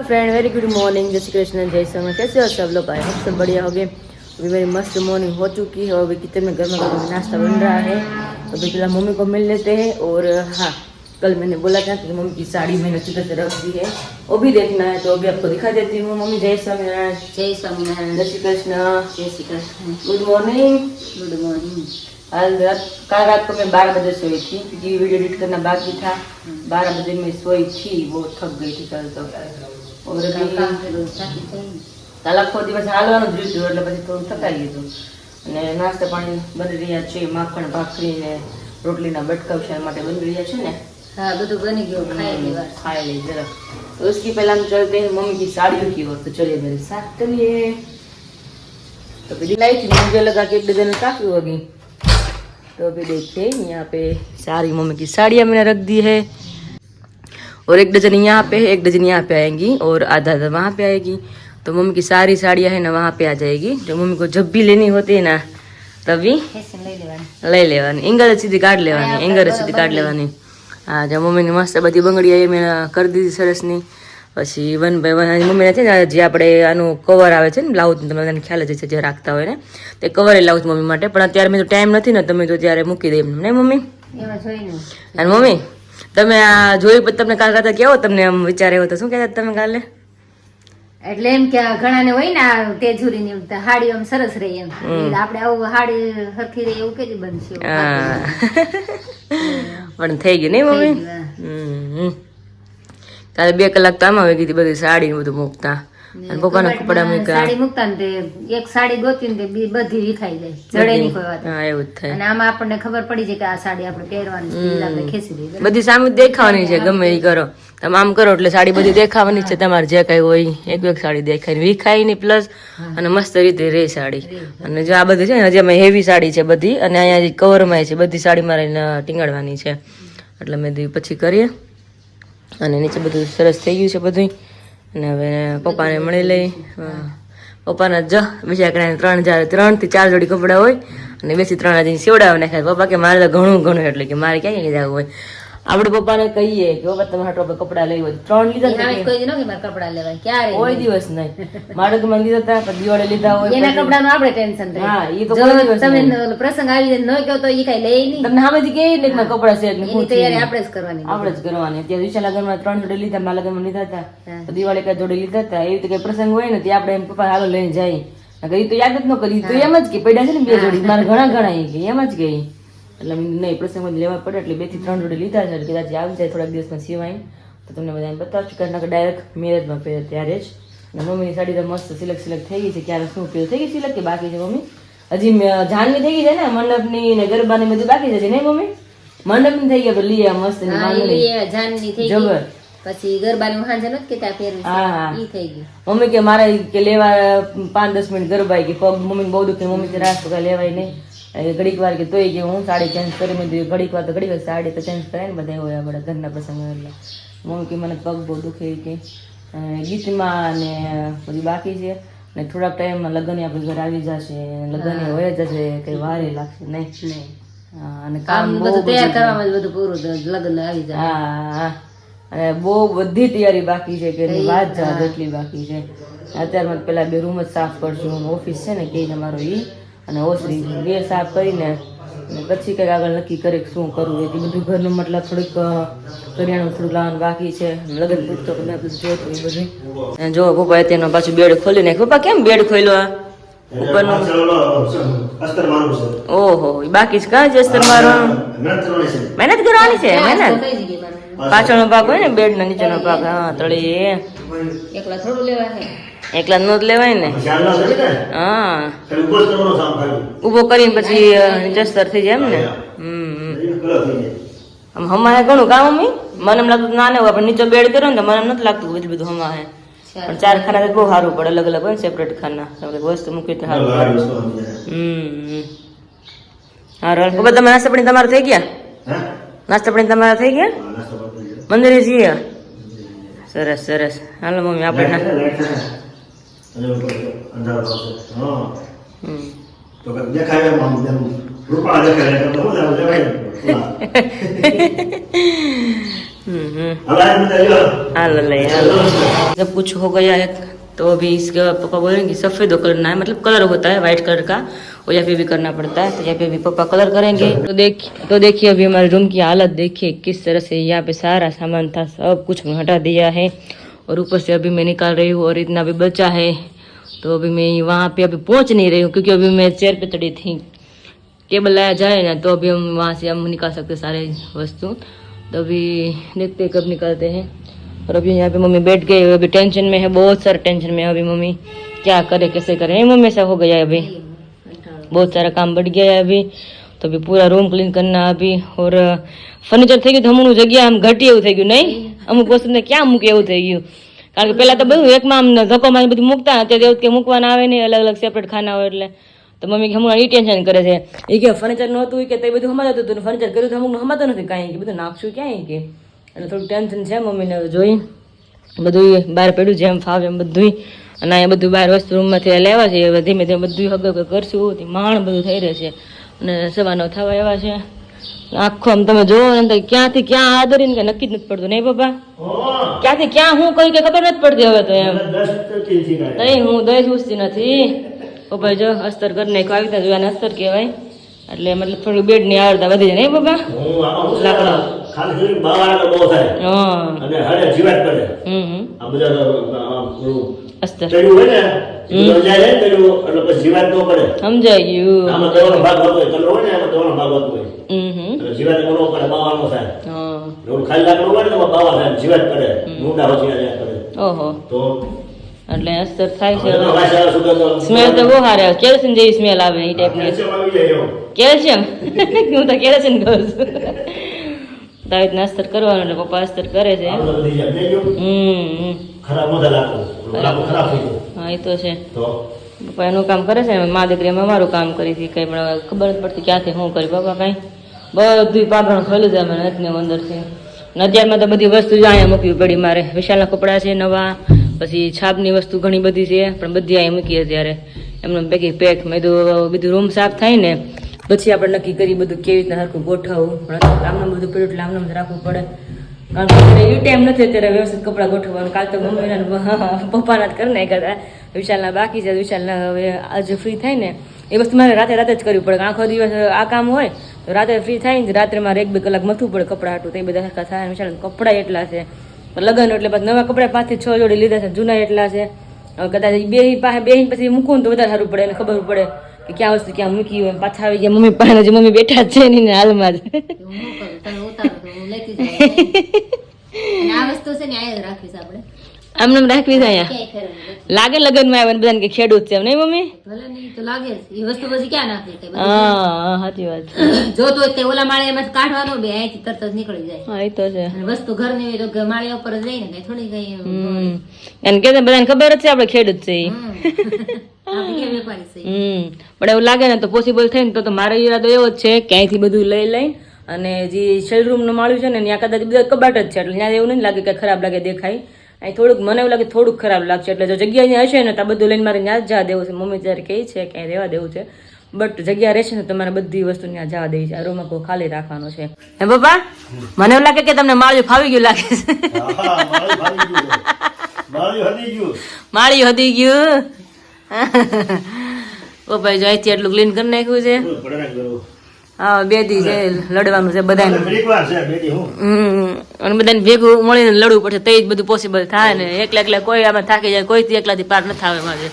Friend very good morning, जय श्री कृष्ण, जय समय। कैसे हो सब लोग? आई होप सब बढ़िया हो गए। अभी मेरी मस्त मॉर्निंग हो चुकी है और अभी किचन में गर्मा गर्म नाश्ता बन रहा है। तो अभी फिलहाल मम्मी को मिल लेते हैं। और हाँ, कल मैंने बोला था कि मम्मी की साड़ी मैंने अच्छी तरह से रख दी है, वो भी देखना है, तो अभी आपको दिखा देती हूँ। मम्मी जय स्वामीनारायण। जय स्वामीनारायण। जय श्री कृष्ण। जय Shri Krishna. Good morning. Good morning. कल रात को मैं 12 बजे सोई थी क्योंकि वीडियो एडिट करना बाकी था। 12 बजे मैं सोई थी, बहुत थक गई थी कल तो। और કાલ આખો દિવસ હાલવાનું જ રહ્યું એટલે પછી થોડું થકાઈ ગયું. અને નાસ્તા પાણી બની રહ્યા છે, માખણ ભાખરી ને રોટલીના બટકાવ શા માટે બની રહ્યા છે ને. हाँ બધું બની ગયું, खाए ले जरा. तो उसकी पहले हम चलते हैं मम्मी की साड़ियों की ओर. तो चलिए मेरे साथ चलिए. तो फिर लाई थी, मुझे लगा कि 1 डजन काफी होगी. तो अभी देखते हैं यहाँ पे सारी मम्मी की साड़ियाँ मैंने रख दी है और 1 डजन यहाँ पे है, 1 डजन यहाँ पे आएंगी और आधा वहाँ पे आएगी. तो मम्मी की सारी साड़ियाँ है ना वहाँ पे आ जाएगी. जो मम्मी को जब भी लेनी होती है ना तभी લઈ લેવાની. એંગલ સીધી કાઢ લેવાની, એંગલ સીધી કાઢ લેવાની. હા, જો મમ્મીની મસ્ત બધી બંગડી એ મેં કરી દીધી સરસની. પછી 1 બાય 1 મમ્મીને છે ને જે આપણે આનું કવર આવે છે ને બ્લાઉઝ, તમને બધાને ખ્યાલ જ છે જે રાખતા હોય ને, તે કવર એ લાવું છું મમ્મી માટે. પણ અત્યારે મેં તો ટાઈમ નથી ને, તમે તો ત્યારે મૂકી દે એમ નહીં મમ્મી? અને મમ્મી તમે આ જોઈ પછી તમને કાલ રાતે કેવો તમને આમ વિચાર આવ્યો તો શું કહેતા તમે કાલે? એટલે એમ કે ઘણાને હોય ને તેજુરીની હાડી આમ સરસ રહે એમ, આપણે આવું હાડી હરખી રહે એવું કેવી બનશે? પણ થઈ ગયું નહીં મમ્મી? કાલે 2 કલાક તો આમાં આવી ગઈ બધી સાડી ને બધું મૂકતા અને પપ્પાના કપડા મૂક્યા. સાડી મૂકતા ને એક સાડી ગોતી ને બધી વિખાઈ જાય, જડે નહીં કોઈ વાત. હા, એવું જ થાય. અને આમાં આપણને ખબર પડી જાય કે આ સાડી આપણે પહેરવાની છે, આપણે ખેંચી દઈએ. બધી સામે દેખાવાની છે, ગમે એ કરો તમે આમ કરો એટલે સાડી બધી દેખાવાની છે. તમારે જે કઈ હોય એક સાડી દેખાય, વિખાય નહીં, પ્લસ અને મસ્ત રીતે રે સાડી. અને જો આ બધી છે ને હજી અમે હેવી સાડી છે બધી, અને અહીંયા જે કવરમાં છે બધી સાડી મારે ટીંગાડવાની છે, એટલે મેં પછી કરીએ. અને નીચે બધું સરસ થઈ ગયું છે બધું. અને હવે પપ્પાને મળી લઈ. પપ્પાના જ બીજા કણા 3 થી 4 જોડી કપડાં હોય અને 2 થી 3 હજી સીવડાવ નાખાય. પપ્પા કે મારે તો ઘણું એટલે કે મારે ક્યાં લીધા હોય. આપણે પપ્પાને કહીએ કે પપ્પા તમારા હાટુ કપડાં લઈ હોય, 3 લીધા કોઈ ન કે મારે કપડાં લેવાય ક્યારે કોઈ દિવસ નહીં. મારે તો મને લીધા હતા પણ દિવાળે લીધા હોય એના કપડાનું આપણે ટેન્શન રહે. હા, એ તો કોઈ દિવસ તમે પ્રસંગ આવી જાય ન કહો તો ઈ કઈ લે નહીં. તમને સામેથી કે ને કે કપડાં છે એટલે એની તૈયારી આપણે જ કરવાની. અત્યારે વિશાલ લગનમાં 3 જોડે લીધા, મારા લગનમાં લીધા હતા, તો દિવાળી કઈ જોડે લીધા હતા. એવી રીતે કઈ પ્રસંગ હોય ને ત્યાં આપણે એમ પપ્પા હાલો લઈને જાય. એ તો યાદ જ ન કરી, તો એમ જ કે પડ્યા છે ને 2 જોડી, મારે ઘણા એમ જ ગઈ. એટલે નહીં, પ્રસંગમાં લેવા પડે એટલે 2 થી 3 જોડી લીધા છે. કદાચ આવી જાય થોડાક દિવસમાં સિવાય તો તમને બધાને બતાવશું. કારણ કે ડાયરેક્ટ મેરેજમાં પહેરે ત્યારે જ. અને મમ્મીની સાડી તો મસ્ત સિલેક્ટ થઈ ગઈ છે. ક્યારે શું પહેરું થઈ ગઈ સિલેક્ટ કે બાકી છે મમ્મી? હજી જાનની થઈ ગઈ છે ને, મંડપની ને ગરબાની બધું બાકી છે નહીં મમ્મી? મંડપની થઈ ગયા લીએ મસ્ત જાનની થઈ ગઈ, પછી ગરબાની હાંજે નથી કેતા પહેરવી. હા, ઈ થઈ ગઈ. મમ્મી કે મારે કે લેવા 5-10 મિનિટ ગરબા કે પગ મમ્મી બહુ દુખે. મમ્મી કે રાત પગા લેવાય નહીં. ઘડીક વાર કે તોય કે હું સાડી ચેન્જ કરી મેં ઘડીક વાર તો ઘડીક વાર સાડી તો ચેન્જ કરાય ને બધા હોય આપણા ઘરના પ્રસંગ. એટલે મમ્મી કે મને પગ બહુ દુખે કે ગીતમાં ને બધી બાકી છે. ને થોડાક ટાઈમમાં લગ્ન આપણે ઘર આવી જશે, લગ્ન હોય જશે, કઈ વાર લાગશે નહીં. અને કામ બધું તૈયાર કરવામાં બધું પૂરું, લગ્ન આવી જાય. હા, અને બહુ બધી તૈયારી બાકી છે કે વાત જા એટલી બાકી છે. અત્યારમાં પેલા 2 રૂમ જ સાફ કરશું, ઓફિસ છે ને કે અમારો ઈ અને ઓસરી 2 સાફ કરીને પછી કંઈક આગળ નક્કી કરે શું કરવું. એ બધું ઘરનું મતલબ થોડીક કરિયાણું થોડુંક લાવવાનું બાકી છે. લગ્ન પૂછતો જોતું એ બધું. જો પપ્પા અત્યારનો પાછું બેડ ખોલી નાખ. પપ્પા કેમ બેડ ખોલ્યો? ઉપરનું ઓહો, બાકી છે કાં? અસ્તર મારવાનું મહેનત કરવાની છે. મહેનત પાછળનો ભાગ હોય ને બેડ ના નીચેનો ભાગ. હા, તળીએ એકલા થોડું લેવાય, એકલા નો જ લેવાય ને. હા, ઉભો કરીને પછી જસ્તર થઈ જાય એમ ને. આમ હમાય ઘણું કામ મમ્મી? મને એમ લાગતું ના ને આપણે નીચે બેડ કર્યો ને તો મને એમ નથી લાગતું એટલું બધું હમાય. પણ 4 ખાના તો બહુ સારું પડે, અલગ અલગ હોય સેપરેટ ખાના, આપણે વસ્તુ મૂકી તો સારું પડે. હારું પપ્પા તમે નાસ્તા પાણી તમારા થઈ ગયા? નાસ્તા પાણી તમારા થઈ ગયા? મંદિરે છીએ? સરસ સરસ. હાલો મમ્મી આપણે जब कुछ हो गया है तो अभी इसके पापा बोल रहे हैं कि सफ़ेद कलर ना है, मतलब कलर होता है वाइट कलर का, और यहाँ पे भी करना पड़ता है, तो यहाँ पे भी पापा कलर करेंगे. तो देखिए अभी हमारे रूम की हालत देखिए किस तरह से, यहाँ पे सारा सामान था सब कुछ हटा दिया है, और ऊपर से अभी मैं निकाल रही हूँ, और इतना भी बचा है, तो अभी मैं वहाँ पे अभी पहुँच नहीं रही हूँ क्योंकि अभी मैं चेयर पे चढ़ी थी. केबल लाया जाए ना तो अभी हम वहाँ से हम निकाल सकते सारे वस्तु, तो अभी देखते हैं कब निकालते हैं. और अभी यहाँ पे मम्मी बैठ गई, अभी टेंशन में है, बहुत सारे टेंशन में है अभी मम्मी, क्या करे कैसे करे. मम्मी ऐसा हो गया है अभी, बहुत सारा काम बढ़ गया है अभी, तो अभी पूरा रूम क्लीन करना अभी, और फर्निचर થઈ ગયું તો અમુક જગ્યા આમ ઘટી એવું થઈ ગયું નહીં, અમુક વસ્તુને ક્યાં મૂકે એવું થઈ ગયું, કારણ કે પેલા તો બધું એકમાં આમ ધક્કોમાં બધું મૂકતા, અત્યારે એવું કે મૂકવાના આવે નહીં, અલગ અલગ સેપરેટ ખાના હોય એટલે. તો મમ્મી હમણાં એ ટેન્શન કરે છે, એ કે ફર્નિચર નહોતું કે તે બધું હમાતું હતું, ફર્નિચર કર્યું તો અમુક હમાતું નથી કાંઈ, કે બધું નાખશું ક્યાંય કે, એટલે થોડું ટેન્શન છે મમ્મીને. જોઈ બધું બહાર પડ્યું જેમ ફાવે એમ બધું, અને અહીંયા બધું બહાર વસ્તુ રૂમમાંથી લેવા છે, હવે ધીમે ધીમે બધું હગ કરશું, માણ બધું થઈ રહે છે, અને સવારનો થવા એવા છે. આખો આમ તમે જોવો ને ક્યાંથી ક્યાં આદરીને કે નક્કી જ નથી પડતું નહીં પપ્પા, ક્યાંથી ક્યાં હું કઈ કે ખબર નથી પડતી હવે તો એમ નહીં, હું દહીં પૂછતી નથી પપ્પા. જો અસ્તર કરી નાખ્યું, આવી રીતે જોવાને અસ્તર કહેવાય, એટલે મતલબ થોડું બેડ ની આવડતા વધી જાય નહીં પપ્પા, લાકડા અસ્તર સમજાઈ ગયું. ઓહો એટલે અસ્તર થાય છે. સ્મેલ તો બહુ સારી આવે, કેલ્શિયમ જેવી સ્મેલ આવે એ ટાઈપની. કેલ્શિયમ હું તો કેલ્શિયમ કહું છું. તો આવી રીતના અસ્તર કરવાનું, એટલે પપ્પા અસ્તર કરે છે. હા એ તો છે, પપ્પા એનું કામ કરે છે, મા દીકરી અમે અમારું કામ કરી હતી, કઈ પણ ખબર નથી પડતી ક્યાંથી શું કરી પપ્પા, કઈ બધું પાગણ ખોલી જાય મને નથી અંદરથી. અત્યારમાં તો બધી વસ્તુ જ અહીંયા મૂકવી પડી મારે, વિશાલના કપડાં છે નવા, પછી છાપની વસ્તુ ઘણી બધી છે, પણ બધી અહીંયા મૂકીએ ત્યારે એમને ભેગી પેક. મેં તો બધું રૂમ સાફ થાય ને પછી આપણે નક્કી કરી બધું કેવી રીતના સરખું ગોઠવવું, પણ આમને બધું પડ્યું એટલે આમને રાખવું પડે, કારણ કે અત્યારે એ ટાઈમ નથી અત્યારે વ્યવસ્થિત કપડાં ગોઠવવાનું. કાલ તો મમ્મીના પપ્પાના જ કરી નાખ્યા હતા, વિશાલના બાકી છે, વિશાલના હવે આજે ફ્રી થાય ને એ વસ્તુ મારે રાતે જ કરવી પડે, આખો દિવસ આ કામ હોય તો રાતે ફ્રી થાય ને રાત્રે મારે 1-2 કલાક મથવું પડે કપડાં હાટું, તો એ બધા સરખા થાય. વિશાલના કપડાં એટલા છે, લગ્ન એટલે પાછા નવા કપડાં 5-6 જોડી લીધા છે, જૂના એટલા છે. હવે કદાચ બે પછી મૂકવું તો વધારે સારું પડે, એને ખબર પડે કે ક્યાં વસ્તુ ક્યાં મૂકી હોય. પાછા આવી ગયા મમ્મી પાસે, જે મમ્મી બેઠા જ છે ને હાલમાં જ. આ વસ્તુ છે ને આ રાખીશ આપણે, આમને રાખવી છે અહીંયા, લાગે લગ્નમાં આવે બધાને કે ખેડૂત છે એમ નહીં મમ્મી? ભલે નહીં તો લાગે એ વસ્તુ પછી ક્યાં નાખી? હા સાચી વાત છે, જો તો તે ઓલા માળે એમાં કાઢવાનો બે અહીંથી તરત જ નીકળી જાય. હા એ તો છે, વસ્તુ ઘરની હોય તો માળે ઉપર જ રહીને કઈ થોડી કઈ એને કે બધાને ખબર જ છે આપણે ખેડૂત છે વેપારી છે. પણ એવું લાગે ને તો પોસિબલ થાય ને તો મારો ઈરાદો એવો જ છે કે અહીંથી બધું લઈ લઈને, અને જે શેલ રૂમ નું માળ્યું છે ને ત્યાં કદાચ બધા કબાટ જ છે, એટલે ત્યાં એવું નહીં લાગે કે ખરાબ લાગે દેખાય. અહીં થોડુંક મને એવું લાગે થોડુંક ખરાબ લાગશે, એટલે જો જગ્યા અહીંયા હશે ને તો બધું લઈને મારે ત્યાં જ જવા દેવું છે. મમ્મી ત્યારે કહે છે કે રહેવા દેવું છે, બટ જગ્યા રહેશે ને તો મારે બધી વસ્તુ ત્યાં જવા દેવી છે, આ રૂમ આખો ખાલી રાખવાનો છે. હે પપ્પા, મને એવું લાગે કે તમને માળિયું ફાવી ગયું લાગે છે. માળિયું હદી ગયું પપ્પા, જો અહીંથી એટલું ક્લીન કરી નાખ્યું છે. હા 2 દી છે લડવાનું છે બધાને, અને બધાને ભેગું મળીને લડવું પડશે તો જ બધું પોસિબલ થાય ને. એકલા કોઈ આમાં થાકી જાય, કોઈ એકલાથી પાર ન થાય મારે.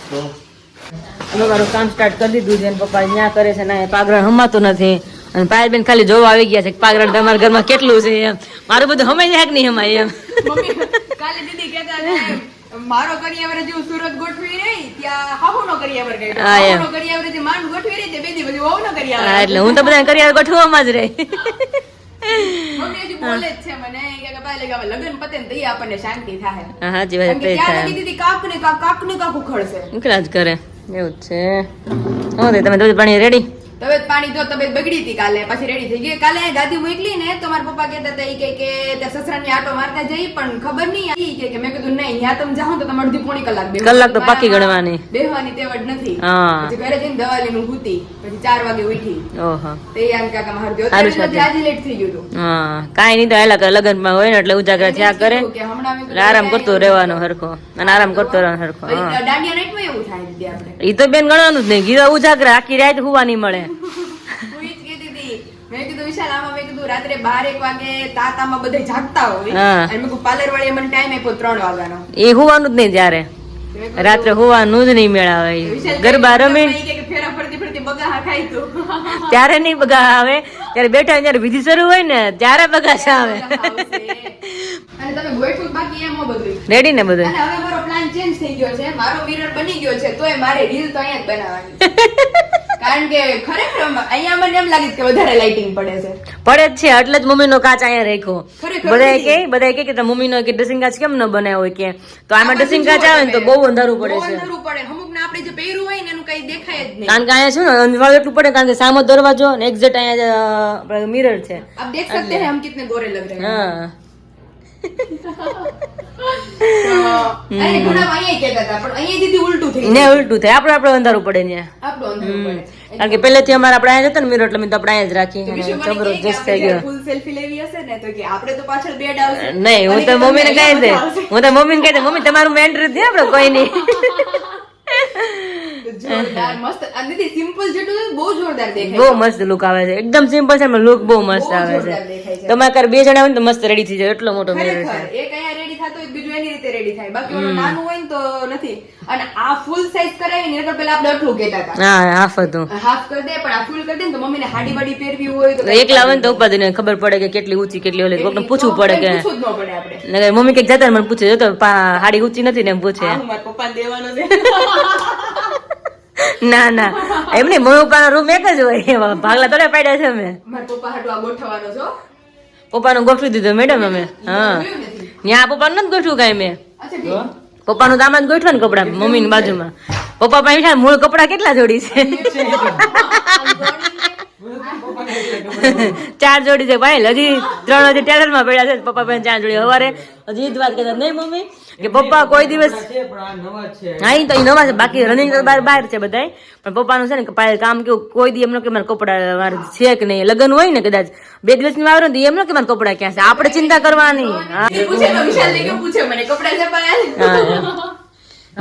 અમે મારું કામ સ્ટાર્ટ કરી દીધું છે, પપ્પા ત્યાં કરે છે ને પાગરણ હમાતું નથી, અને પાયલબેન ખાલી જોવા આવી ગયા છે કે પાગરણ તમારા ઘરમાં કેટલું છે એમ. મારું બધું હમાઈ જાય કે નહીં હમાય એમ. કાલે દીદી કહેતા મારો કરિયાવર જેવું સુરત ગોઠવી રહી ત્યાં હાહુનો કરિયાવર ગઈ, હાહુનો કરિયાવર જે માન ગોઠવી રહી તે બેદી બધી વહુનો કરિયાવર. એટલે હું તો બધા કરિયાવર ગોઠવવામાં જ રહી. મમ્મી હજી બોલે જ છે મને કે પપ્પાએ લાગે હવે લગ્ન પતે ને તઈ આપણને શાંતિ થાય. હા સાચી વાત કેમ કે તે ત્યાં થાય લગી દીદી કાક ને કાક ઉખડશે. ઉકળા જ કરે એવું જ છે. હું તમે દૂધ પાણી રેડી? તબિયત પાણી જો તબિયત બગડી હતી કાલે, પછી રેડી થઈ ગઈ. કાલે ગાદી મોકલી ને તો મારા પપ્પા કહેતા હતા ઈ કે ત્યાં સસરાની આટો મારતા જઈ, પણ ખબર નહીં આવી કે મેં કીધું નહીં ત્યાં તમે જાઓ તો તમારે અડધી પોણી કલાક કલાક તો પાકી ગણવાની. બેહવાની તેવડ નથી. હા. પછી ઘરે જઈને દવા લઈને સૂતી, પછી 4 વાગે ઉઠી. ઓહો. તે યાર કાકા મારું જો સારું છે. આજે લેટ થઈ ગયું હતું. હા કાંઈ નહીં તો એલા કે લગ્નમાં હોય ને એટલે ઉજાગરા થયા કરે કે હમણાં મેં એટલે આરામ કરતો રહેવાનો હરખો અને આરામ કરતો રહેવાનો હરખો. હા દાંડિયા નાઈટમાં એવું થાય દીદી આપણે. ઈ તો બેન ગણવાનું જ નહીં. ગીરા ઉજાગરા આખી રાત હુવા નહીં મળે. હું ઈ જ કહેતી હતી. મેં કીધું વિશાલ આમાં મેં કીધું રાત્રે 12-1 વાગે તાતામાં બધા જાગતા હોય હા. અને મેં કીધું પાર્લર વાળીએ મને ટાઈમ આપ્યો 3 વાગ્યાનો. એ હુવાનું જ નહીં ત્યારે રાત્રે હુવાનું જ નહીં મેળાવે. ઈ ગરબા રમી ઈ કે ફેરા ફરતી ફરતી બગાહા ખાઈ તું. ત્યારે નહીં બગા આવે, ત્યારે બેઠા હોય ત્યારે વિધિ શરૂ હોય ને ત્યારે બગાસ આવે. અને તમે ગોઠવું બાકી એમ હો બધું. રેડી ને બધું? અને હવે મારો પ્લાન ચેન્જ થઈ ગયો છે. મારો મિરર બની ગયો છે તોય મારે રીલ તો અહીંયા જ બનાવવાની. કારણ કે ખરેખર અહીંયા મને એમ લાગે છે કે વધારે લાઇટિંગ પડે છે. પડે જ છે એટલે જ મમ્મીનો કાચ અહીંયા રાખ્યો. ખરેખર બધાય કે મમ્મીનો કે ડ્રેસિંગ કાચ કેમ ન બનાવ્યો હોય કે તો આમાં ડ્રેસિંગ કાચ આવે ને તો બહુ અંધારું પડે છે. અંધારું પડે. અમુકને આપણે જે પહેર્યું હોય ને એનું કઈ દેખાય જ નહીં. કારણ કે અહીંયા છે ને અંધારું એટલું પડે કારણ કે સામો દરવાજો ને એક્ઝેક્ટ અહીંયા મિરર છે. आप देख सकते हैं हम कितने गोरे लग रहे हैं. હા અરે ઘણા અહીંયા કહેતા હતા પણ અહીંયા દીદી ઉલટું થઈ ને ઉલટું થાય આપણે અંધારું પડે ને. આપણું અંધારું પડે. કારણ કે પહેલેથી અમારે આપણે અહીંયા જતા ને મિરર એટલે મેં તો આપણે અહીંયા જ રાખી. તો વિશુ મને કહે કે જબરજસ્ત થઈ આપણે ગયો. ફૂલ સેલ્ફી લેવી હશે ને તો કે આપણે તો પાછળ બેડ આવશે. નહીં હું તો મમ્મીને કહી દે મમ્મીને કહી દે મમ્મી તમારું મેન્ટ્રી દે આપણે કોઈ નહીં. જોરદાર મસ્ત. અને દીદી સિમ્પલ જેટલું છે બહુ જોરદાર દેખાય. બહુ મસ્ત લુક આવે છે. એકદમ સિમ્પલ છે લુક બહુ મસ્ત બહુ આવે જોરદાર છે. દેખાય છે. તમારે ઘરે 2 જણા હોય ને તો મસ્ત રેડી થઈ જાય એટલો મોટો મિરર છે. ખરેખર એક અહીંયા રેડી થતો હોય બીજું એની રીતે રેડી થાય. બાકી ઓલું નાનું હોય ને તો નથી. અને આ ફૂલ સાઈઝ કરાવી ને એટલે પેલા આપણે આટલું કહેતા હતા હા હાફ હતું. હાફ કરી દે પણ આ ફૂલ કરી દે ને તો મમ્મીને હાડી બાડી પહેરવી હોય તો તો એકલા હોય ને તો ઉપાધિ નહીં ખબર પડે કે કેટલી ઊંચી કેટલી ઓલી કોકને પૂછવું પડે કે પૂછવું જ ન પડે આપણે. નકર મમ્મી કઈક જતા ને મને પૂછે જો તો હાડી ઊંચી નથી ને એમ પૂછે. આ હું મારા પપ્પાને દેવાનો છે. ના ના એમ નહીં મમ્મી પપ્પાનો રૂમ એક જ હોય એમાં ભાગલા થોડા પાડ્યા છે અમે. મારા પપ્પા હાટુ આ ગોઠવવાનો છો. પપ્પાનું ગોઠવી દીધું મેડમ અમે. હા જોયું નથી. ત્યાં પપ્પાનું નથી ગોઠવું કાંઈ મેં. અચ્છા ઠીક. પપ્પાનું તો આમાં જ ગોઠવા ને કપડા મમ્મીની બાજુમાં. પપ્પા પાસે મૂળ કપડા કેટલા જોડી છે? 4 જોડી છે ભાઈ. હજી 3 હજી ટેલર માં પડ્યા છે. પપ્પા પાસે 4 જોડી. હવારે હજી જ વાત કરતા નહીં મમ્મી કે પપ્પા કોઈ દિવસ હા ઈ તો ઈ નવા છે બાકી રનિંગ તો બહાર છે બધાય પણ પપ્પાનું છે ને કે કામ કેવું કોઈ દી એમનો કે મારા કપડા મારે છે કે નહીં લગ્ન હોય ને કદાચ 2 દિવસની વાર હોય ને એમનો કે મારા કપડા ક્યાં છે આપણે ચિંતા કરવાની. હા એ પૂછે તો વિશાલને કે પૂછે મને કપડા છે પાયા.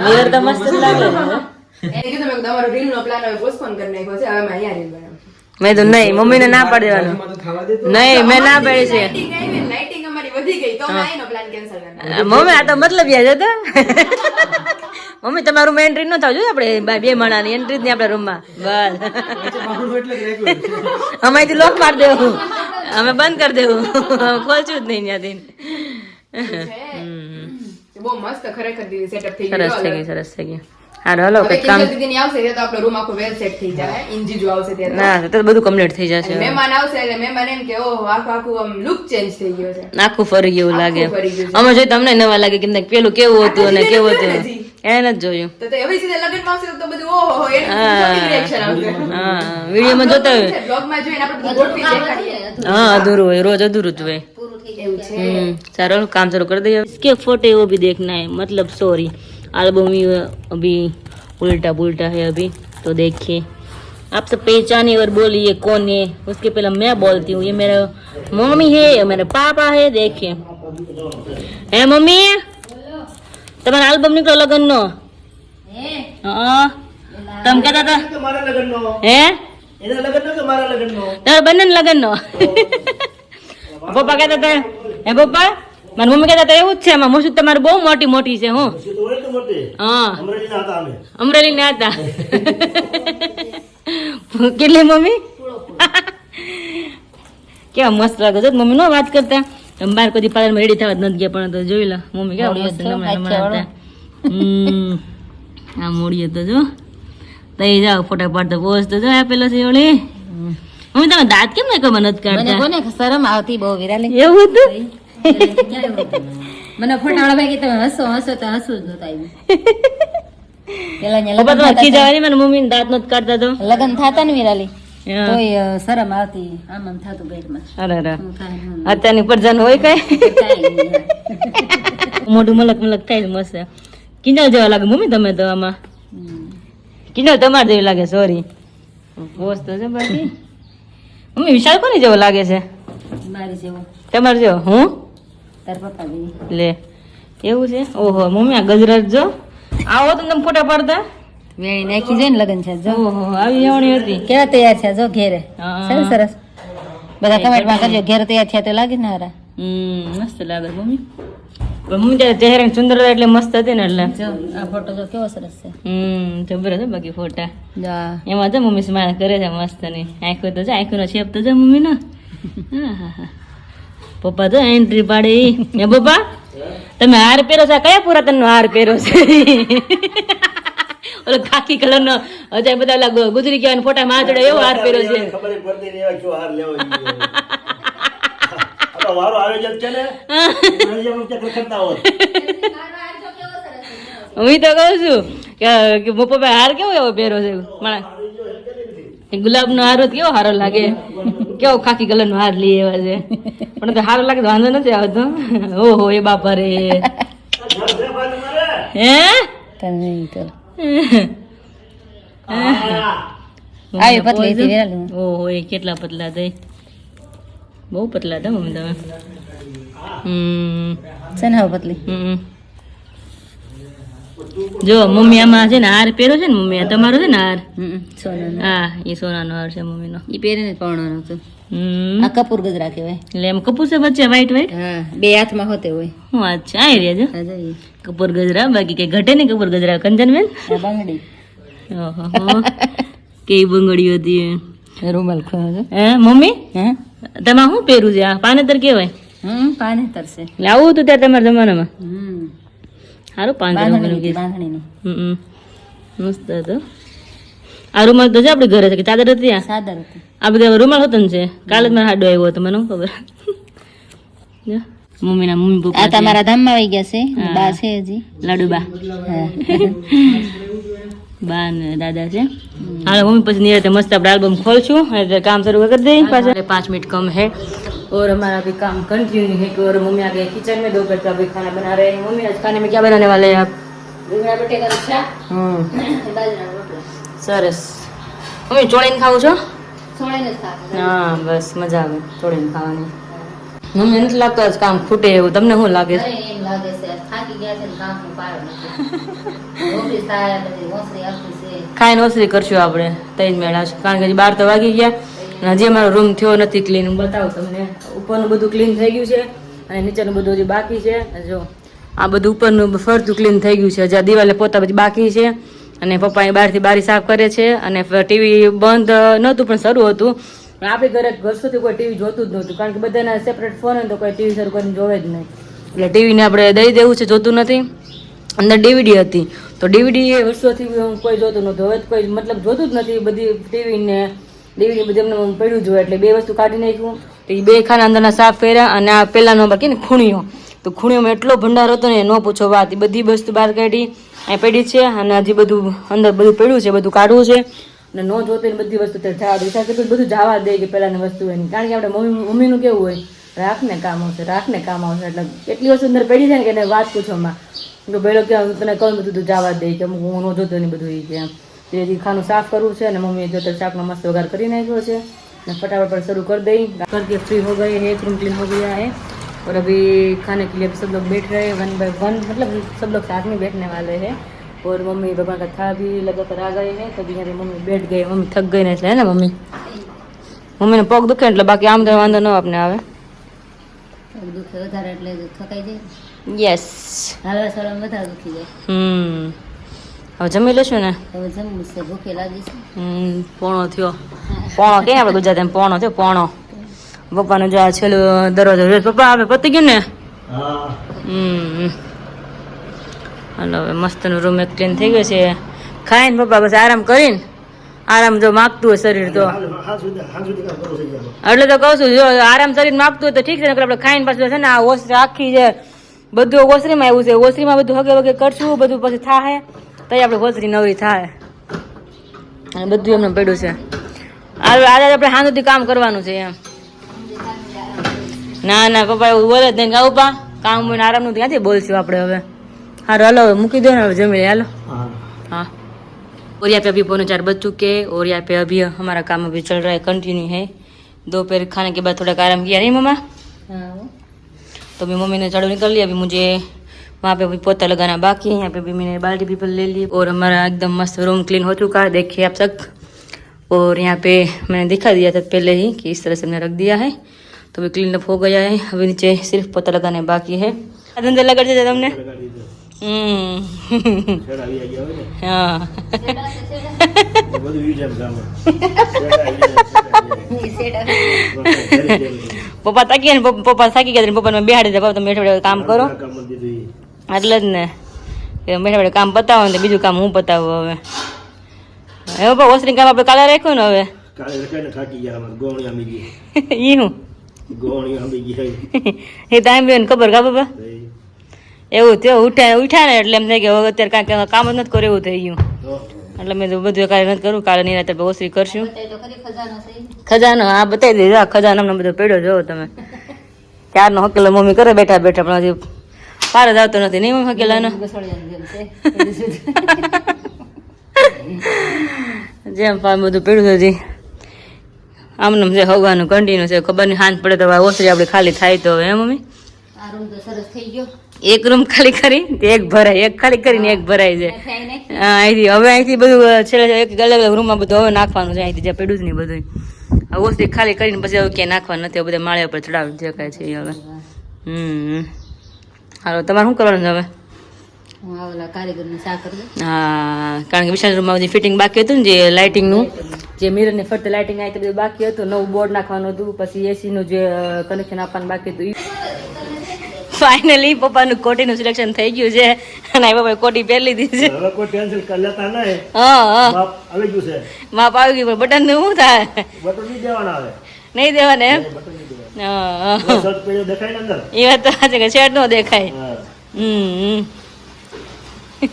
મિરર તો મસ્ત જ લાગે છે. એને કીધું મેં તમારો રીલ નો પ્લાન હવે પોસ્ટપોન કરી નાખ્યો છે. હવે મેં અહીંયા રીલ બનાવું. મેં તો નહીં મમ્મીને ના પાડી દેવાનું. નહીં મેં ના પાડી છે. લાઇટિંગ અમારી વધી ગઈ તો અમે એનો પ્લાન કેન્સલ કરી મમ્મી આ તો મતલબ યાદ હતો. મમ્મી તમારું મેં એન્ટ્રી ન થાવ જોઈએ આપણે 2 માણાની એન્ટ્રી જ નહીં આપણા રૂમમાં બસ. અમાયથી લોક મારી દેવું અમે બંધ કરી દેવું ખોલશું જ નહીં ત્યાંથી. બહુ મસ્ત ખરેખર દીદી સેટઅપ થઈ સરસ થઈ ગયું. ગયું સરસ થઈ ગયું. હારું હલો હવે કંઈક કામ. કિંજલ દીદીની આવશે તો આપણો રૂમ આખો વેલ સેટ થઈ જાય. ઇન્જીજુ આવશે ત્યારે ના તો બધું કમ્પ્લીટ થઈ જશે. મહેમાન આવશે એટલે મહેમાન એમ કે ઓહો આખું આમ લુક ચેન્જ થઈ ગયો છે. આખું ફરી ગયું લાગે. આખું ફરી ગયું છે. અમે જોઈ તમને નવા લાગે કે પેલું કેવું હતું અને કેવું હતું હજી. એને જ જોયું. તો તે હવે સીધે લગ્નમાં આવશે તો બધું ઓહો એનું રિએક્શન આવશે. હા વિડીયોમાં જોતા હોય. બ્લોગમાં જોઈને આપણે બધું ગોઠવી દેખાડીએ. हाँ अधूरू है रोज अधूरू જ હોય. એવું છે. चलो काम शुरू कर दे. इसके फोटो वो भी देखना है मतलब सॉरी एल्बम अभी उल्टा पुल्टा है अभी तो देखिए आप सब पहचानिए और बोलिए कौन है. उसके पहले मैं बोलती हूँ ये मेरा मम्मी है ये मेरा पापा है. देखिए है मम्मी तुम्हारा एल्बम निकलो लगन नो. हाँ तुम कहता था હે તારા બંને લગન નો. પપ્પા કહેતા હતા હે પપ્પા મારી મમ્મી કહેતા હતા એવું જ છે એમાં મસૂદ તમારી બહુ મોટી મોટી છે. હું હા અમરેલી ના હતા. કેટલી મમ્મી કેવા મસ્ત લાગે છે મમ્મી નો વાત કરતા. બાર કદી પાર્લર માં રેડી થવા જ નથી ગયા પણ તો જોઈ લો મમ્મી કેવા મસ્ત હતા. આ મોડી હતો જો તઈ જાઓ ફોટા પાડતો પોસ્ટ તો જો આપેલો છે ઓલી. મમ્મી તમે દાંત કેમ નહીં કમર નથી કાઢતા? મને કોને શરમ આવતી બહુ વિરાલી. એવું હતું એટલે ક્યાંય હોતું નહીં. મને ફોટાવાળા ભાઈ કે તમે હસો હસો તો હસવું જ નહોતું આવ્યું. પેલા અહીંયા પપ્પા લગ્ન તમારે થતા ખીજાવાની મને મમ્મી દાંત નથી કાઢતા તો લગ્ન થતા ને વિરાલી હા. તોય શરમ આવતી આમ આમ થતું પેટમાં અરે અરે શું થાય શું અત્યારની પડજાનું હોય કઈ કાંઈ નહીં. મોઢું મલક મલક થાય મસ્ત કિંજલ જેવા લાગે મમ્મી તમે તો આમાં હમ. કિંજલ તમારે જેવી લાગે સોરી બોસ તો છે બાકી મમ્મી વિશાલ કોની જેવો લાગે છે મારી જેવો તમારે જેવો હું તાર પપ્પા જેવી લે એવું છે ઓહો મમ્મી આ ગજરાત જો આવો તો તમે ફોટા પાડતા વેણી નાખી જાય ને લગ્ન છે જો ઓહો આવી જવાની હતી કેવા તૈયાર છે જો ઘેરે હા. સરસ સરસ બધા કમેન્ટમાં કરજો ઘેરે તૈયાર થયા તો લાગે ને હારા મસ્ત લાગે મમ્મી પણ મમ્મી ત્યારે ચહેરાની સુંદરતા એટલે મસ્ત હતી ને એટલે જો આ ફોટો જો કેવો સરસ છે જબર છે બાકી ફોટા જા એમાં તો મમ્મી સ્માઈલ કરે છે મસ્ત ની આંખો તો છે આંખોનો શેપ તો છે મમ્મી ને પપ્પા તો એન્ટ્રી પાડે એ પપ્પા તમે હાર પહેરો છો આ કયા પુરાતન નો હાર પહેરો છે ઓલો ખાકી કલર નો અત્યારે બધા ઓલા ગુજરી ગયા ફોટા માં ચડે એવો હાર પહેરો છે ખબર પડતી નહીં એવા કયો હાર લેવો જોઈએ. આ તો વારો આવે જ છે ને એના જેમ ચક્ર કરતા હોત. હું તો કહું છું કે પપ્પા હાર કેવો એવો પહેરો છે મારા ગુલાબ નો હાર કેવો સારો લાગે કેવો ખાકી કલર નો હાર લઈ એવા છે પણ તો સારો લાગે તો વાંધો નથી આવતો ઓહો એ બાપા રે ઘર છે ભાઈ તમારે? હે તને નહીં કર હા. આવી પતલી હતી વિરાલી ઓહો એ કેટલા પતલા થઈ બહુ પતલા હતા મમ્મી તમે છે ને હવે પતલી હમ. જો મમ્મી આમાં છે ને હાર પહેરો છે ને મમ્મી આ તમારો છે ને હાર સોનું હા એ સોનાનો હાર છે મમ્મીનો ઈ પહેરીને પરણવાનું હતું હમ આ કપૂર ગજરા કહેવાય એટલે એમ કપૂર છે વચ્ચે વ્હાઈટ વ્હાઈટ હા બે હાથમાં હોતે હોય હું અચ્છા આવી રહ્યા છો આ જોઈએ કપૂર ગજરા બાકી કઈ ઘટે નહીં કપૂર ગજરા કંચનબેન આ બાંગડી ઓહો કેવી બંગડીઓ હતી રૂમાલ ખોયો છે હે મમ્મી હા તમારે શું પહેરું છે આ પાનેતર કેવાય પાણી તરશે એટલે આવું હતું ત્યારે તમારા જમાનામાં હમ સારું બાંધણી હતી, પાંચ બાંધણીની મસ્ત હતો આ રૂમાલ તો છે આપણી ઘરે છે કે ચાદર હતી આ સાદર હતી આ બધા રૂમાલ હતો ને છે કાલે જ મારો હાડો આવ્યો હતો મને શું ખબર જો, મમ્મીના મમ્મી આ પપ્પા છે. તમારા ધામમાં આવી ગયા છે હા. બા છે હજી લાડુબા હા બા ને દાદા છે હાલો મમ્મી પછી નિરાતે મસ્ત આપણે આલ્બમ ખોલશું એટલે કામ શરૂ कर दें पाँच 5 मिनट कम है और हमारा अभी काम कंटिन्यू है और मम्मी आ गए किचन में दोपहर का अभी खाना बना रहे हैं मम्मी आज खाने में क्या बनाने वाले हैं आप રીંગણા બટેકાનું શાક બાજરાનો રોટલો સરસ મમ્મી ચોળીને ખાવું છો છોડીને જ ખાવાનું. હા બસ મજા આવે ચોળીને ખાવાની મમ્મી નથી લાગતો આજ કામ ખૂટે એવું તમને શું લાગે છે અરે એમ લાગે છે આજ થાકી ગયા છે ને કામનો પારો નથી ઓફિસ થાય બધી મોસરી આખી છે ખાઈને ઓસરી કરશું આપણે તઈ જ મેળા છે કારણ કે હજી 12 તો વાગી ગયા અને હજી અમારો રૂમ થયો નથી ક્લીન હું બતાવું તમને ઉપરનું બધું ક્લીન થઈ ગયું છે અને નીચેનું બધું હજી બાકી છે જો આ બધું ઉપરનું ફરતું ક્લીન થઈ ગયું છે હજી આ દિવાલે પોતા પછી બાકી છે અને પપ્પા અહીં બહારથી બારી સાફ કરે છે અને ટીવી બંધ નહોતું પણ શરૂ હતું પણ આપણે ઘરે વર્ષોથી કોઈ ટીવી જોતું જ નહોતું કારણ કે બધાના સેપરેટ ફોન હોય તો કોઈ ટીવી શરૂ કરીને જોવે જ નહીં એટલે ટીવીને આપણે દઈ દેવું છે જોતું નથી અંદર ડીવીડી હતી તો ડીવીડી એ વર્ષોથી કોઈ જોતું નહોતું હવે તો કોઈ મતલબ જોતું જ નથી બધી ટીવી ને ડીવીડી બધી એમને પડ્યું જોઈએ એટલે બે વસ્તુ કાઢી નાખ્યું તો એ બે ખાના અંદરના સાફ કર્યા અને આ પહેલાનો બાકી ને ખૂણીઓ તો ખૂણીઓમાં એટલો ભંડાર હતો ને ન પૂછો વાત એ બધી વસ્તુ બહાર કાઢી અહીં પડી છે અને હજી બધું અંદર બધું પડ્યું છે બધું કાઢવું છે અને ન જોતી બધી વસ્તુ તે જવા દે વિચાર કે બધું જવા દે કે પહેલાની વસ્તુ એની કારણ કે આપણે મમ્મીનું કેવું હોય રાખને કામ આવશે એટલે એટલી વસ્તુ અંદર પડી છે ને કે એને વાત પૂછવામાં તો પેલો કે તને કહું બધું તું જવા દે કે હું ન જોતો નહીં બધું એ કે એમ તેથી ખાનું સાફ કરવું છે અને મમ્મીએ જો તો શાકનો મસ્ત વઘાર કરી નાખ્યો છે અને फटाफट पर शुरू कर दें करके फ्री हो गए हैं एक रूम क्लीन हो गया है और अभी खाने के लिए सब लोग बैठ रहे हैं 1 by 1 मतलब सब लोग साथ में बैठने वाले हैं और मम्मी भगवान का था भी लगातार आ गए हैं तभी यहाँ मम्मी बैठ गए मम्मी थक गई नहीं है ना मम्मी મમ્મીને પગ દુખે એટલે બાકી આમ તો વાંધો ન આપને આવે પગ દુખે વધારે એટલે થકાઈ જાય યસ હાલવા ચાલવામાં વધારે દુખી જાય હવે જમી લેશું ને હવે જમવું છે ભૂખે લાગી છે પોણો થયો પોણો કે આપણે ગુજરાતીમાં પોણો થયો પોણો પપ્પાનો જો આ છેલ્લું દરવાજો પપ્પા હવે પતી ગયું ને હા. હાલો હવે મસ્તનું રૂમ એક ક્લીન થઈ ગયો છે ખાઈને પપ્પા બસ આરામ કરીને આરામ જો માગતું હોય શરીર તો હાથ સુધી કામ કરવું છે આમાં. એટલે તો કહું છું જો આરામ શરીર માગતું હોય તો ઠીક છે નકર આપણે ખાઈને પાછું છે ને આ ઓસરી આખી છે બધું ઓસરીમાં આવ્યું છે ઓસરીમાં બધું હગે વગે કરશું બધું પછી થાય તો આપણે ઓસરી નવરી થાય અને બધું એમને પડ્યું છે આજે આપણે હાથ સુધી કામ કરવાનું છે એમ ના ના પપ્પા એવું બોલે જ નહીં કે પપ્પા કામ હોય આરામનું ક્યાંથી બોલશું આપણે હવે હારું હાલો હવે મૂકી દો ને હવે જમી લે હાલો हाँ हाँ और यहाँ पे अभी 4:45 बज चुके हैं और यहाँ पे अभी हमारा काम अभी चल रहा है कंटिन्यू है दोपहर खाने के बाद थोड़ा आराम किया नहीं मम्मा हाँ तो अभी मम्मी ने झाड़ू निकाल लिया अभी मुझे वहाँ पे अभी पोता लगाना बाकी है यहाँ पे भी मैंने बाल्टी भी ले ली और हमारा एकदम मस्त रूम क्लीन हो चुका है देखिए आप सब और यहाँ पे मैंने दिखा दिया था पहले ही कि इस तरह से हमने रख दिया है तो अभी क्लीन अप हो गया है अभी नीचे सिर्फ पोता लगाने बाकी है अंदर लगा दीजिए तुमने लगा दीजिए हम्म छेड़ा भी आ गया હોય ને हाँ એ બધું ઈ જેમ કામ છેડા આવી જાય પપ્પા થાકી ગયા ને પપ્પા થાકી ગયા ને પપ્પાને બેહાડી દે પપ્પા તમે બેઠા બેઠા કામ કરો કામ કરી દીધું ઈ. એટલે જ ને કે બેઠા બેઠા કામ પતાવો ને બીજું કામ હું પતાવું હવે હવે પપ્પા ઓસરી કામ આપણે કાલે રાખ્યું ને હવે કાલે રખાઈને થાકી ગયા અમારે ગોવણી આમી ગઈ ઈ હું ગોવણી આમી ગઈ એ ટાઈમ બેન ખબર કા પપ્પા એવું થયું ઉઠ્યા ને એટલે એમ થાય કે હવે અત્યારે કાંઈ કામ જ નથી કર્યું એવું થઈ ગયું તો એટલે મેં તો બધું કાંઈ નથી કરું કાલે નિરાતે આપણે ઓસરી કરશું બતાવી તો ખરી ખજાનો છે ખજાનો હા બતાવી દેજો આ ખજાનો અમને બધો પડ્યો જોવો તમે ક્યારનો હકેલો મમ્મી કરે બેઠા બેઠા પણ હજી પાર જ આવતો નથી નહીં મમ્મી હકેલાનો ગસોળિયાની જેમ છે જેમ પાર બધું પડ્યું છે હજી આમને જે હવાનું કન્ટિન્યુ છે ખબર નહીં હાથ પડે તો હવે ઓસરી આપણે ખાલી થાય તો હવે હે મમ્મી આ રૂમ તો સરસ થઈ ગયો એક રૂમ ખાલી કરી તે એક ભરાય એક ખાલી કરીને એક ભરાય છે થાય નહીં હા અહીંથી હવે અહીંથી બધું છેલ્લે એક અલગ અલગ રૂમમાં બધું હવે નાખવાનું છે અહીંથી જે પડ્યું જ નહીં બધું હવે ઓસરી ખાલી કરીને પછી હવે ક્યાંય નાખવાનું નથી હવે બધા માળિયા પર ચડાવી જે કાંઈ છે એ હવે હાલો તમારે શું કરવાનું છે હવે હું આ ઓલા કારીગરને સા કરી દઉં હા કારણ કે વિશાળ રૂમમાં બધી ફિટિંગ બાકી હતું ને જે લાઇટિંગનું જે મિરરને ફરતે લાઇટિંગ આવી બધું બાકી હતું નવું બોર્ડ નાખવાનું હતું પછી એસીનું જે કનેક્શન આપવાનું બાકી હતું ફાઇનલી પપ્પાનું કોટીનું સિલેક્શન થઈ ગયું છે અને આ પપ્પાએ કોટી પહેરી લીધી છે હવે કોઈ ટેન્શન કરી લેતા નહીં હા હા બાપ આવી ગયું છે માપ આવી ગયું પણ બટન શું થાય બટન નહીં દેવાના આવે નહીં દેવાને એમ બટન નહીં દેવાના હા સર્ચ પેજો દેખાય ને અંદર એ વાત તો સાચી કે શેડ નો દેખાય હા હમ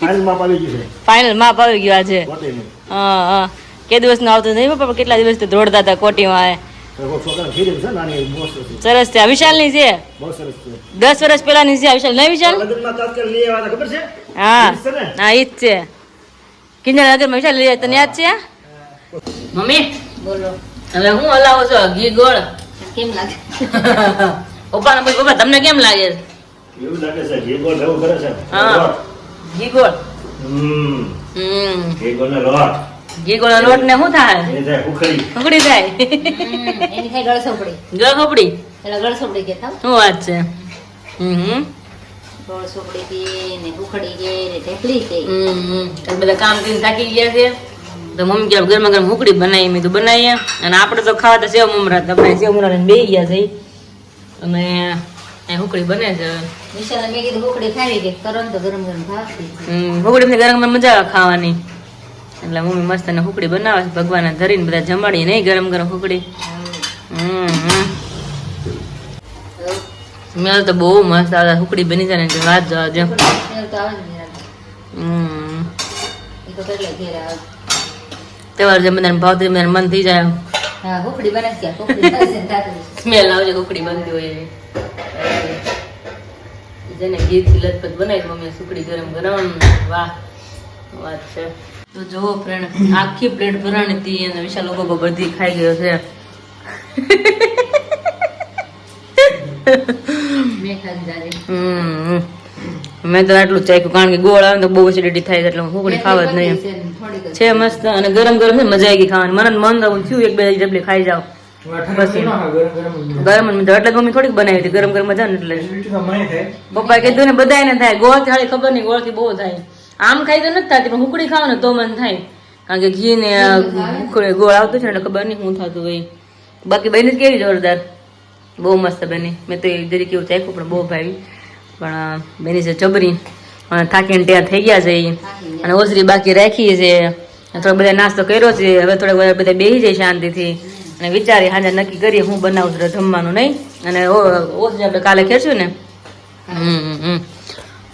ફાઇનલ માપ આવી ગયું છે ફાઇનલ માપ આવી ગયું આજે કોટીનું હા હા કે દિવસનું આવતું નહીં પપ્પા કેટલા દિવસથી દોડતા હતા કોટીમાં તો કોઈ છોકરાને ફીરી છે નાની મસ્ત છે સરસ છે આ વિશાલની છે બહુ સરસ છે 10 વર્ષ પહેલાની છે આ વિશાલ નહીં વિશાલ લગ્નમાં તાત્કાલિક લઈ આવ્યા હતા ખબર છે હા ઈ જ છે ને? હા ઈ જ છે કિંજલ નગરમાં વિશાલ લઈ જાય તને યાદ છે મમ્મી બોલો હવે હું હલાવો છો ઘી ગોળ કેમ લાગે પપ્પાને પૂછ પપ્પા તમને કેમ લાગે છે એવું લાગે છે ઘી ગોળ એવું કરે છે હા ઘી ગોળ હમ ઘી ગોળ ને લોટ ઘી ગોળ લોટ ને શું થાય એ થાય ઉખડી ઉકળી થાય એની થાય ગળસોપડી ગળ ખપડી પેલા ગળસોપડી કહેતા શું વાત છે ગળસોપડી કે ને ઉખડી કે ને ઢેકલી કે તો બધા કામ કરીને થાકી ગયા છે તો મમ્મી કે ગરમા ગરમ ઉકળી બનાવી મેં તો બનાવીએ અને આપણે તો ખાવા તો સેવ મમરા તો આપણે સેવ મમરા બે ગયા છે અને એ ઉકળી બને છે વિશાલ મેં કીધું ઉખડી ખાવી કે કરો ને તો ગરમ ગરમ ભાવતી ઉકળી ગરમ ગરમ મજા આવે ખાવાની એટલે મમ્મી મસ્ત ને ઉકળી બનાવે છે ભગવાનને ધરીને બધા જમાડી નહીં ગરમ ગરમ ઉકળી સ્મેલ તો બહુ મસ્ત આવે ઉકળી બની જાય ને વાત જવા દો તો આવે ને એ તો કેટલા ઘેર આવે તહેવાર જે બધાને ભાવતી બધાને મન થઈ જાય હા ઉખડી બને છે ઉખડી થાય છે ને થાતું છે. સ્મેલ આવજે ઉકળી બનતી હોય એવી. જેને ઘીથી લથપથ બનાવી મમ્મી સુકડી ગરમ ગરમ વાહ વાત છે તો જુઓ ફ્રેન્ડ આખી પ્લેટ ભરાણી હતી અને વિશાલ લોકો બધી ખાઈ ગયો છે મેં ખાધી જાજી. મેં તો આટલું જ ચાખ્યું કારણ કે ગોળ આવે ને તો બહુ એસિડિટી થાય છે એટલે હું સુકડી ખાવા જ નહીં છે ને થોડીક જ. છે મસ્ત અને ગરમ ગરમ છે મજા આવી ગઈ ખાવાની મને મન થયું એક બે ડબલી ખાઈ જાવ પછી ગરમ જ મજા એટલે મમ્મી થોડીક બનાવી હતી ગરમ ગરમ મજા ને એટલે પપ્પાએ કીધું ને બધાને થાય ગોળ થી ખબર નહીં ગોળ થી બહુ થાય આમ ખાઈ તો નથી થતી પણ હુકડી ખાવ ને તો મન થાય કારણ કે ઘી ને ગોળ આવતું છે ને એટલે ખબર નહીં શું થતું હોય બાકી બની કેવી જોરદાર બહુ મસ્ત બની મેં તો જરી કેવું ચાખ્યું પણ બહુ ભાવી પણ બેની છે જબરી અને થાકીને ત્યાં થઈ ગયા છે ઈ. અને ઓસરી બાકી રાખી છે થોડો બધા નાસ્તો કર્યો છે, હવે થોડા બધા બેસી જાય શાંતિથી અને વિચારી હાજર નક્કી કરીએ હું બનાવું છું જમવાનું નહીં. અને ઓછું આપણે કાલે ખેંચ્યું ને.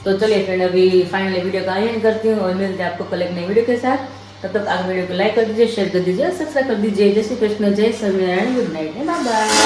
तो चलिए फ्रेंड, अभी फाइनली वीडियो का एंड करती हूँ और मिलते हैं आपको कल एक नई वीडियो के साथ. तब तक आप वीडियो को लाइक कर दीजिए, शेयर कर दीजिए, सब्सक्राइब कर दीजिए. जय श्री कृष्ण, जय Swaminarayan, good night, bye bye.